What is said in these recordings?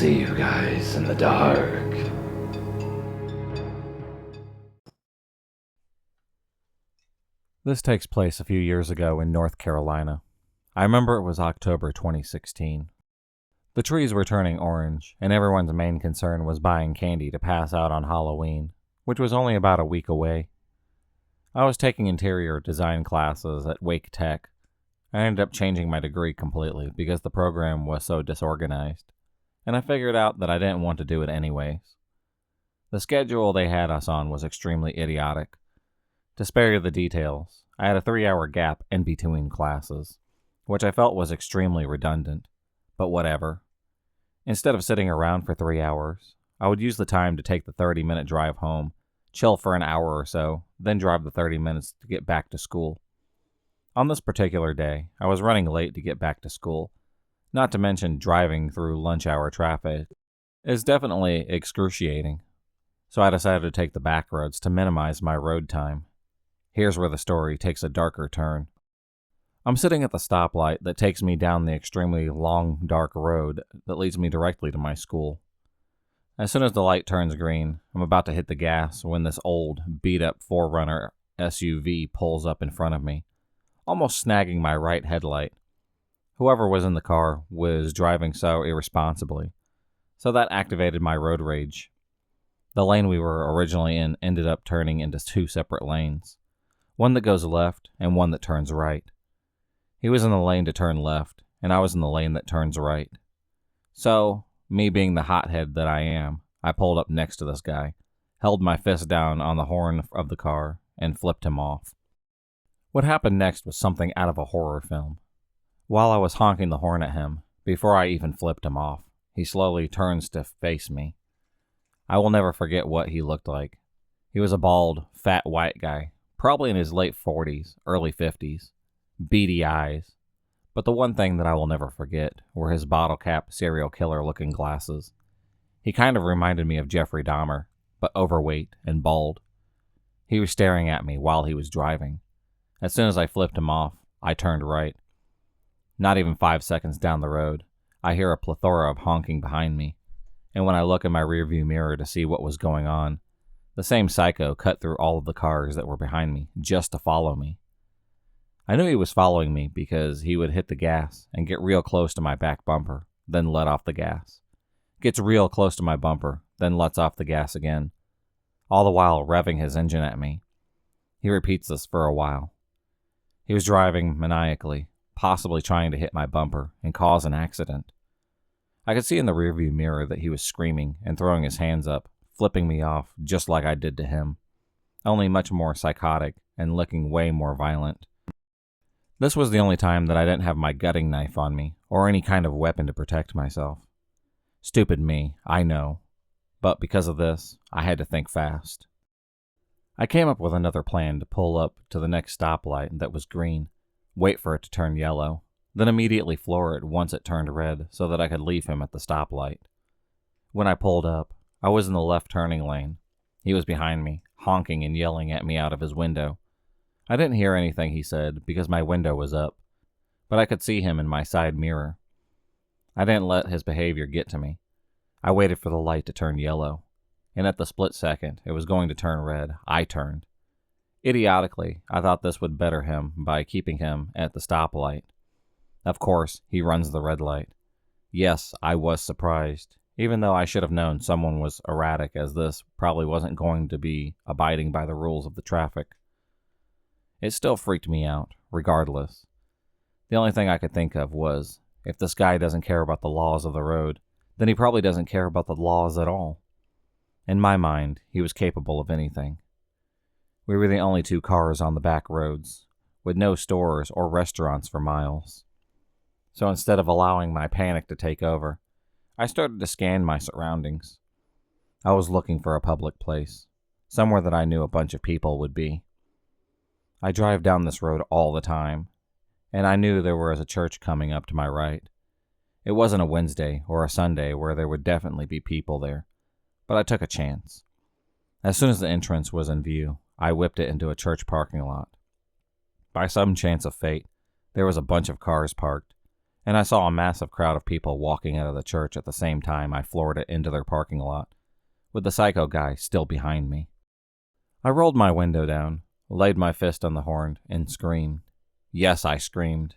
see you guys in the dark. This takes place a few years ago in North Carolina. I remember it was October 2016. The trees were turning orange, and everyone's main concern was buying candy to pass out on Halloween, which was only about a week away. I was taking interior design classes at Wake Tech. I ended up changing my degree completely because the program was so disorganized, and I figured out that I didn't want to do it anyways. The schedule they had us on was extremely idiotic. To spare you the details, I had a 3-hour gap in between classes, which I felt was extremely redundant, but whatever. Instead of sitting around for 3 hours, I would use the time to take the 30-minute drive home, chill for an hour or so, then drive the 30 minutes to get back to school. On this particular day, I was running late to get back to school, not to mention driving through lunch hour traffic is definitely excruciating, so I decided to take the back roads to minimize my road time. Here's where the story takes a darker turn. I'm sitting at the stoplight that takes me down the extremely long, dark road that leads me directly to my school. As soon as the light turns green, I'm about to hit the gas when this old, beat-up 4Runner SUV pulls up in front of me, almost snagging my right headlight. Whoever was in the car was driving so irresponsibly, so that activated my road rage. The lane we were originally in ended up turning into 2 separate lanes, one that goes left and one that turns right. He was in the lane to turn left, and I was in the lane that turns right. So, me being the hothead that I am, I pulled up next to this guy, held my fist down on the horn of the car, and flipped him off. What happened next was something out of a horror film. While I was honking the horn at him, before I even flipped him off, he slowly turns to face me. I will never forget what he looked like. He was a bald, fat white guy, probably in his late 40s, early 50s. Beady eyes. But the one thing that I will never forget were his bottle cap serial killer looking glasses. He kind of reminded me of Jeffrey Dahmer, but overweight and bald. He was staring at me while he was driving. As soon as I flipped him off, I turned right. Not even 5 seconds down the road, I hear a plethora of honking behind me, and when I look in my rearview mirror to see what was going on, the same psycho cut through all of the cars that were behind me just to follow me. I knew he was following me because he would hit the gas and get real close to my back bumper, then let off the gas. Gets real close to my bumper, then lets off the gas again, all the while revving his engine at me. He repeats this for a while. He was driving maniacally, possibly trying to hit my bumper and cause an accident. I could see in the rearview mirror that he was screaming and throwing his hands up, flipping me off just like I did to him, only much more psychotic and looking way more violent. This was the only time that I didn't have my gutting knife on me, or any kind of weapon to protect myself. Stupid me, I know. But because of this, I had to think fast. I came up with another plan to pull up to the next stoplight that was green, wait for it to turn yellow, then immediately floor it once it turned red so that I could leave him at the stoplight. When I pulled up, I was in the left turning lane. He was behind me, honking and yelling at me out of his window. I didn't hear anything he said because my window was up, but I could see him in my side mirror. I didn't let his behavior get to me. I waited for the light to turn yellow, and at the split second it was going to turn red, I turned. Idiotically, I thought this would better him by keeping him at the stoplight. Of course, he runs the red light. Yes, I was surprised, even though I should have known someone was erratic, as this probably wasn't going to be abiding by the rules of the traffic. It still freaked me out, regardless. The only thing I could think of was, if this guy doesn't care about the laws of the road, then he probably doesn't care about the laws at all. In my mind, he was capable of anything. We were the only 2 cars on the back roads, with no stores or restaurants for miles. So instead of allowing my panic to take over, I started to scan my surroundings. I was looking for a public place, somewhere that I knew a bunch of people would be. I drive down this road all the time, and I knew there was a church coming up to my right. It wasn't a Wednesday or a Sunday where there would definitely be people there, but I took a chance. As soon as the entrance was in view, I whipped it into a church parking lot. By some chance of fate, there was a bunch of cars parked, and I saw a massive crowd of people walking out of the church at the same time I floored it into their parking lot, with the psycho guy still behind me. I rolled my window down, laid my fist on the horn, and screamed. Yes, I screamed.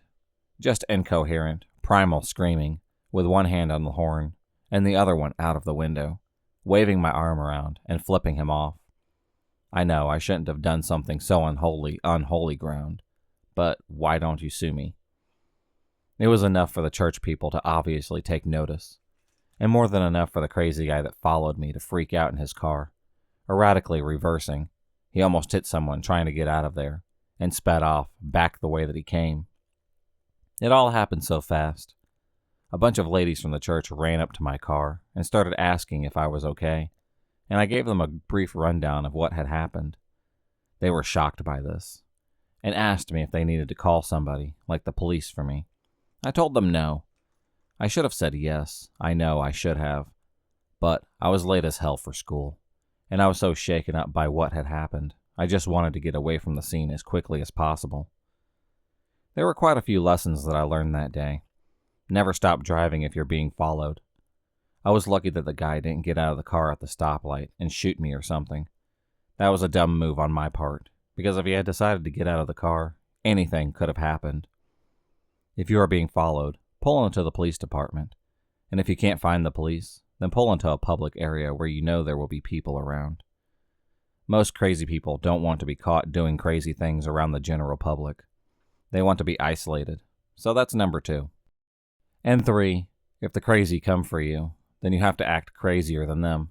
Just incoherent, primal screaming, with one hand on the horn and the other one out of the window, waving my arm around and flipping him off. I know I shouldn't have done something so unholy ground, but why don't you sue me? It was enough for the church people to obviously take notice, and more than enough for the crazy guy that followed me to freak out in his car, erratically reversing. He almost hit someone trying to get out of there, and sped off back the way that he came. It all happened so fast. A bunch of ladies from the church ran up to my car and started asking if I was okay, and I gave them a brief rundown of what had happened. They were shocked by this, and asked me if they needed to call somebody, like the police, for me. I told them no. I should have said yes. I know I should have. But I was late as hell for school, and I was so shaken up by what had happened, I just wanted to get away from the scene as quickly as possible. There were quite a few lessons that I learned that day. Never stop driving if you're being followed. I was lucky that the guy didn't get out of the car at the stoplight and shoot me or something. That was a dumb move on my part, because if he had decided to get out of the car, anything could have happened. If you are being followed, pull into the police department, and if you can't find the police, then pull into a public area where you know there will be people around. Most crazy people don't want to be caught doing crazy things around the general public. They want to be isolated, so that's number 2. And 3, if the crazy come for you, then you have to act crazier than them.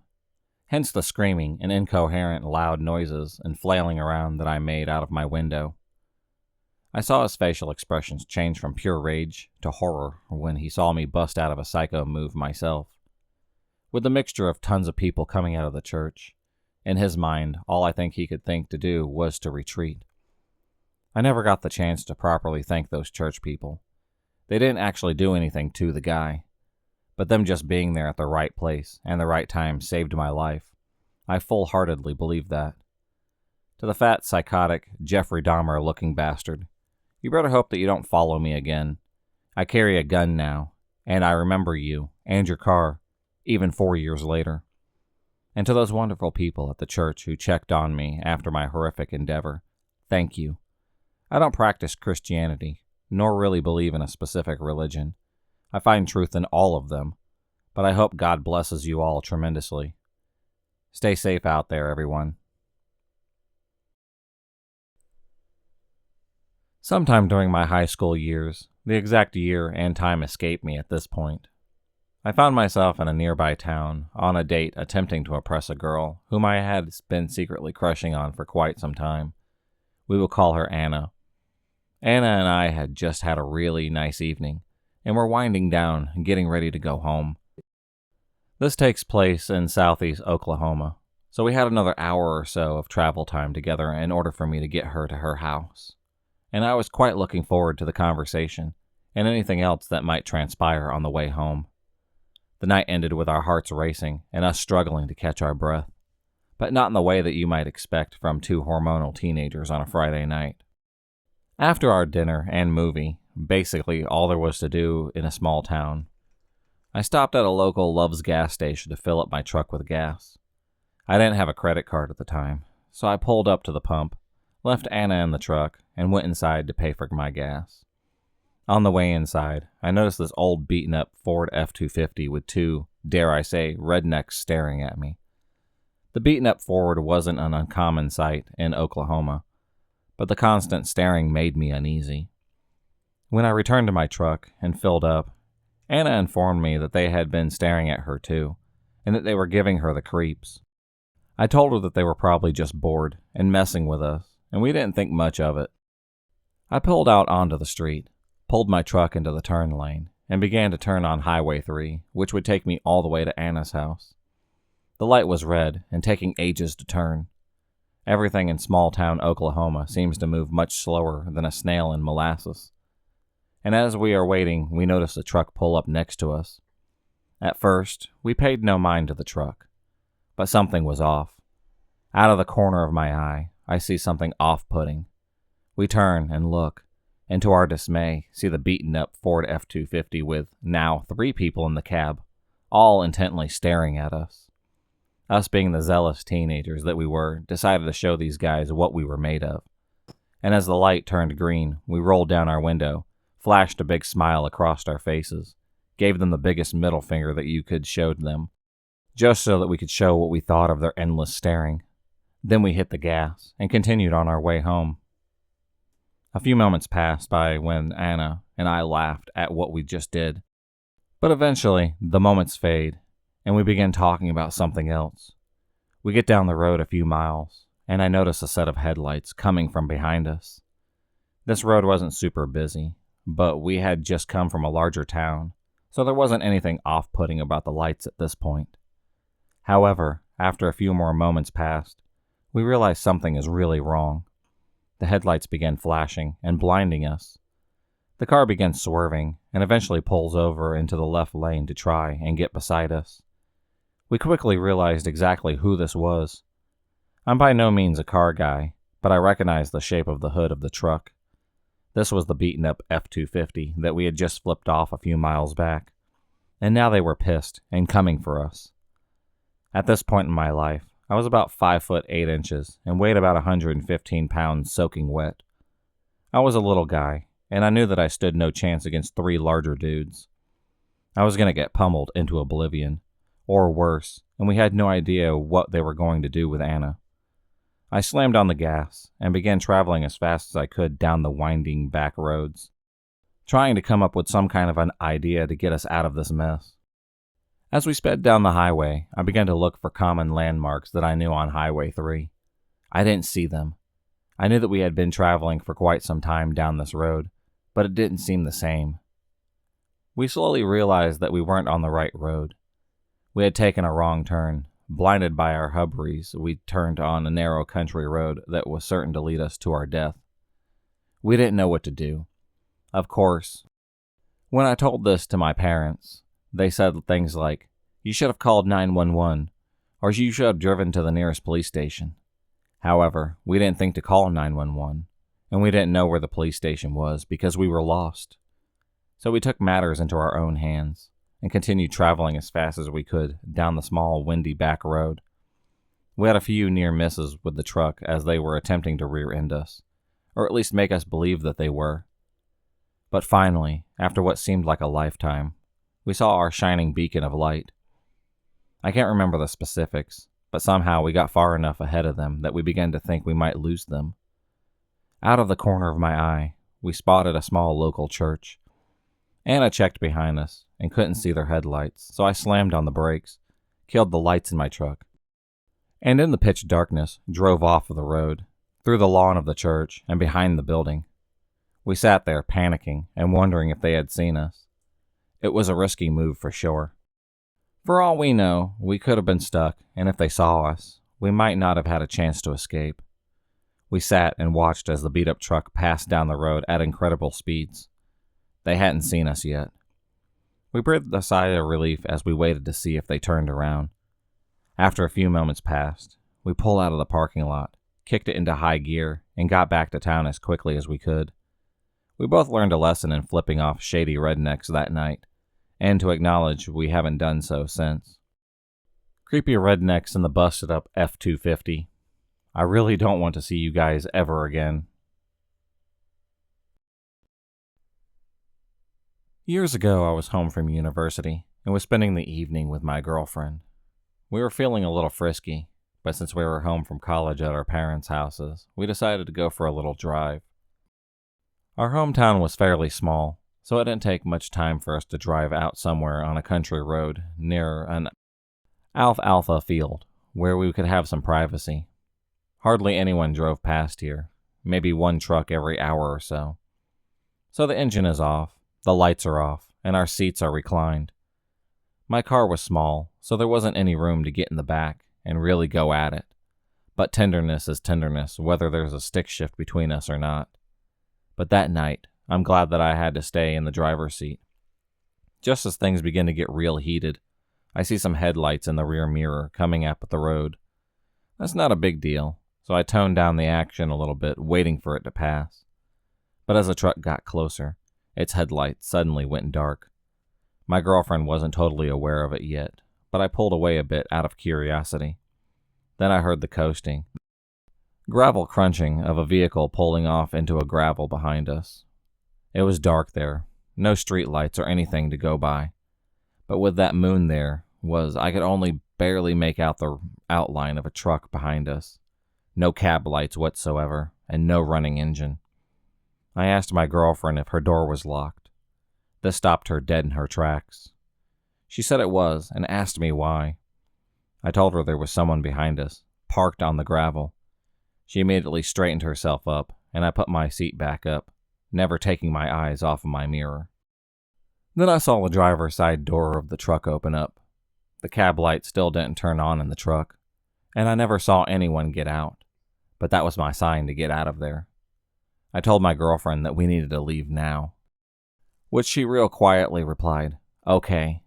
Hence the screaming and incoherent loud noises and flailing around that I made out of my window. I saw his facial expressions change from pure rage to horror when he saw me bust out of a psycho move myself. With the mixture of tons of people coming out of the church, in his mind, all I think he could think to do was to retreat. I never got the chance to properly thank those church people. They didn't actually do anything to the guy, but them just being there at the right place and the right time saved my life. I full-heartedly believe that. To the fat, psychotic, Jeffrey Dahmer-looking bastard, you better hope that you don't follow me again. I carry a gun now, and I remember you and your car, even 4 years later. And to those wonderful people at the church who checked on me after my horrific endeavor, thank you. I don't practice Christianity, nor really believe in a specific religion. I find truth in all of them, but I hope God blesses you all tremendously. Stay safe out there, everyone. Sometime during my high school years, the exact year and time escape me at this point, I found myself in a nearby town on a date attempting to impress a girl whom I had been secretly crushing on for quite some time. We will call her Anna. Anna and I had just had a really nice evening, and were winding down and getting ready to go home. This takes place in southeast Oklahoma, so we had another hour or so of travel time together in order for me to get her to her house. And I was quite looking forward to the conversation and anything else that might transpire on the way home. The night ended with our hearts racing and us struggling to catch our breath, but not in the way that you might expect from 2 hormonal teenagers on a Friday night. After our dinner and movie, basically all there was to do in a small town, I stopped at a local Love's gas station to fill up my truck with gas. I didn't have a credit card at the time, so I pulled up to the pump, left Anna in the truck, and went inside to pay for my gas. On the way inside, I noticed this old beaten-up Ford F-250 with 2, dare I say, rednecks staring at me. The beaten-up Ford wasn't an uncommon sight in Oklahoma, but the constant staring made me uneasy. When I returned to my truck and filled up, Anna informed me that they had been staring at her too, and that they were giving her the creeps. I told her that they were probably just bored and messing with us, and we didn't think much of it. I pulled out onto the street, pulled my truck into the turn lane, and began to turn on Highway 3, which would take me all the way to Anna's house. The light was red and taking ages to turn. Everything in small-town Oklahoma seems to move much slower than a snail in molasses. And as we are waiting, we notice a truck pull up next to us. At first, we paid no mind to the truck, but something was off. Out of the corner of my eye, I see something off-putting. We turn and look, and to our dismay, see the beaten-up Ford F-250 with, now, 3 people in the cab, all intently staring at us. Us being the zealous teenagers that we were, decided to show these guys what we were made of. And as the light turned green, we rolled down our window, flashed a big smile across our faces, gave them the biggest middle finger that you could show them, just so that we could show what we thought of their endless staring. Then we hit the gas and continued on our way home. A few moments passed by when Anna and I laughed at what we just did. But eventually, the moments fade, and we begin talking about something else. We get down the road a few miles, and I notice a set of headlights coming from behind us. This road wasn't super busy, but we had just come from a larger town, so there wasn't anything off-putting about the lights at this point. However, after a few more moments passed, we realized something is really wrong. The headlights began flashing and blinding us. The car begins swerving and eventually pulls over into the left lane to try and get beside us. We quickly realized exactly who this was. I'm by no means a car guy, but I recognized the shape of the hood of the truck. This was the beaten-up F-250 that we had just flipped off a few miles back, and now they were pissed and coming for us. At this point in my life, I was about 5 foot 8 inches and weighed about 115 pounds soaking wet. I was a little guy, and I knew that I stood no chance against 3 larger dudes. I was going to get pummeled into oblivion, or worse, and we had no idea what they were going to do with Anna. I slammed on the gas and began traveling as fast as I could down the winding back roads, trying to come up with some kind of an idea to get us out of this mess. As we sped down the highway, I began to look for common landmarks that I knew on Highway 3. I didn't see them. I knew that we had been traveling for quite some time down this road, but it didn't seem the same. We slowly realized that we weren't on the right road. We had taken a wrong turn. Blinded by our hubris, we turned on a narrow country road that was certain to lead us to our death. We didn't know what to do. Of course, when I told this to my parents, they said things like, "You should have called 911, or you should have driven to the nearest police station." However, we didn't think to call 911, and we didn't know where the police station was because we were lost. So we took matters into our own hands and continued traveling as fast as we could down the small, windy back road. We had a few near misses with the truck as they were attempting to rear-end us, or at least make us believe that they were. But finally, after what seemed like a lifetime, we saw our shining beacon of light. I can't remember the specifics, but somehow we got far enough ahead of them that we began to think we might lose them. Out of the corner of my eye, we spotted a small local church. Anna checked behind us and couldn't see their headlights, so I slammed on the brakes, killed the lights in my truck, and in the pitch darkness drove off of the road, through the lawn of the church and behind the building. We sat there panicking and wondering if they had seen us. It was a risky move for sure. For all we know, we could have been stuck, and if they saw us, we might not have had a chance to escape. We sat and watched as the beat-up truck passed down the road at incredible speeds. They hadn't seen us yet. We breathed a sigh of relief as we waited to see if they turned around. After a few moments passed, we pulled out of the parking lot, kicked it into high gear, and got back to town as quickly as we could. We both learned a lesson in flipping off shady rednecks that night, and to acknowledge we haven't done so since. Creepy rednecks in the busted-up F-250. I really don't want to see you guys ever again. Years ago, I was home from university and was spending the evening with my girlfriend. We were feeling a little frisky, but since we were home from college at our parents' houses, we decided to go for a little drive. Our hometown was fairly small, so it didn't take much time for us to drive out somewhere on a country road near an alfalfa field where we could have some privacy. Hardly anyone drove past here, maybe one truck every hour or so. So the engine is off. The lights are off, and our seats are reclined. My car was small, so there wasn't any room to get in the back and really go at it. But tenderness is tenderness, whether there's a stick shift between us or not. But that night, I'm glad that I had to stay in the driver's seat. Just as things begin to get real heated, I see some headlights in the rear mirror coming up the road. That's not a big deal, so I toned down the action a little bit, waiting for it to pass. But as the truck got closer, its headlights suddenly went dark. My girlfriend wasn't totally aware of it yet, but I pulled away a bit out of curiosity. Then I heard the coasting, gravel crunching of a vehicle pulling off into a gravel behind us. It was dark there, no street lights or anything to go by. But with that moon there I could only barely make out the outline of a truck behind us. No cab lights whatsoever, and no running engine. I asked my girlfriend if her door was locked. This stopped her dead in her tracks. She said it was, and asked me why. I told her there was someone behind us, parked on the gravel. She immediately straightened herself up, and I put my seat back up, never taking my eyes off of my mirror. Then I saw the driver's side door of the truck open up. The cab light still didn't turn on in the truck, and I never saw anyone get out, but that was my sign to get out of there. I told my girlfriend that we needed to leave now, which she real quietly replied, "Okay."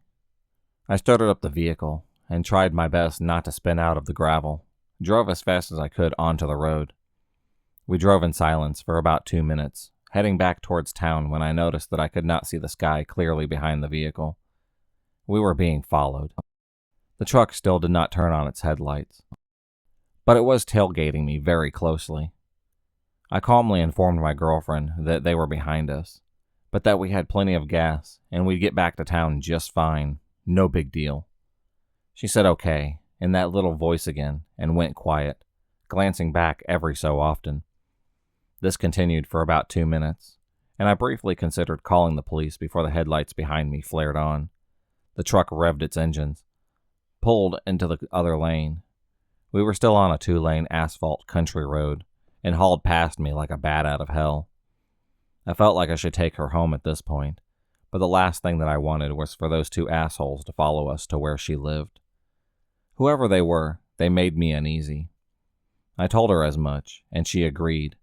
I started up the vehicle and tried my best not to spin out of the gravel, drove as fast as I could onto the road. We drove in silence for about 2 minutes, heading back towards town when I noticed that I could not see the sky clearly behind the vehicle. We were being followed. The truck still did not turn on its headlights, but it was tailgating me very closely. I calmly informed my girlfriend that they were behind us, but that we had plenty of gas and we'd get back to town just fine, no big deal. She said okay, in that little voice again, and went quiet, glancing back every so often. This continued for about 2 minutes, and I briefly considered calling the police before the headlights behind me flared on. The truck revved its engines, pulled into the other lane. We were still on a 2-lane asphalt country road, and hauled past me like a bat out of hell. I felt like I should take her home at this point, but the last thing that I wanted was for those 2 assholes to follow us to where she lived. Whoever they were, they made me uneasy. I told her as much, and she agreed.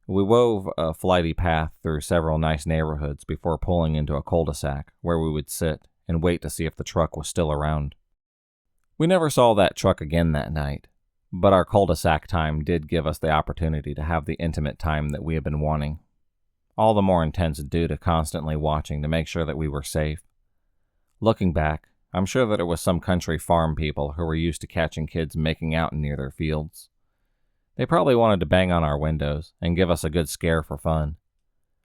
We wove a flighty path through several nice neighborhoods before pulling into a cul-de-sac where we would sit and wait to see if the truck was still around. We never saw that truck again that night, but our cul-de-sac time did give us the opportunity to have the intimate time that we had been wanting. All the more intense due to constantly watching to make sure that we were safe. Looking back, I'm sure that it was some country farm people who were used to catching kids making out near their fields. They probably wanted to bang on our windows and give us a good scare for fun.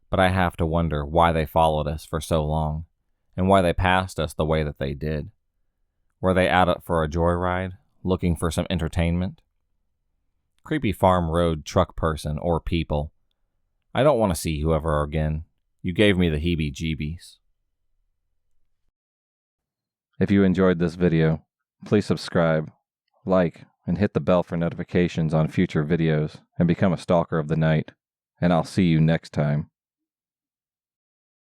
But I have to wonder why they followed us for so long, and why they passed us the way that they did. Were they out for a joyride, looking for some entertainment? Creepy farm road truck person or people. I don't want to see whoever again. You gave me the heebie-jeebies. If you enjoyed this video, please subscribe, like, and hit the bell for notifications on future videos and become a stalker of the night. And I'll see you next time.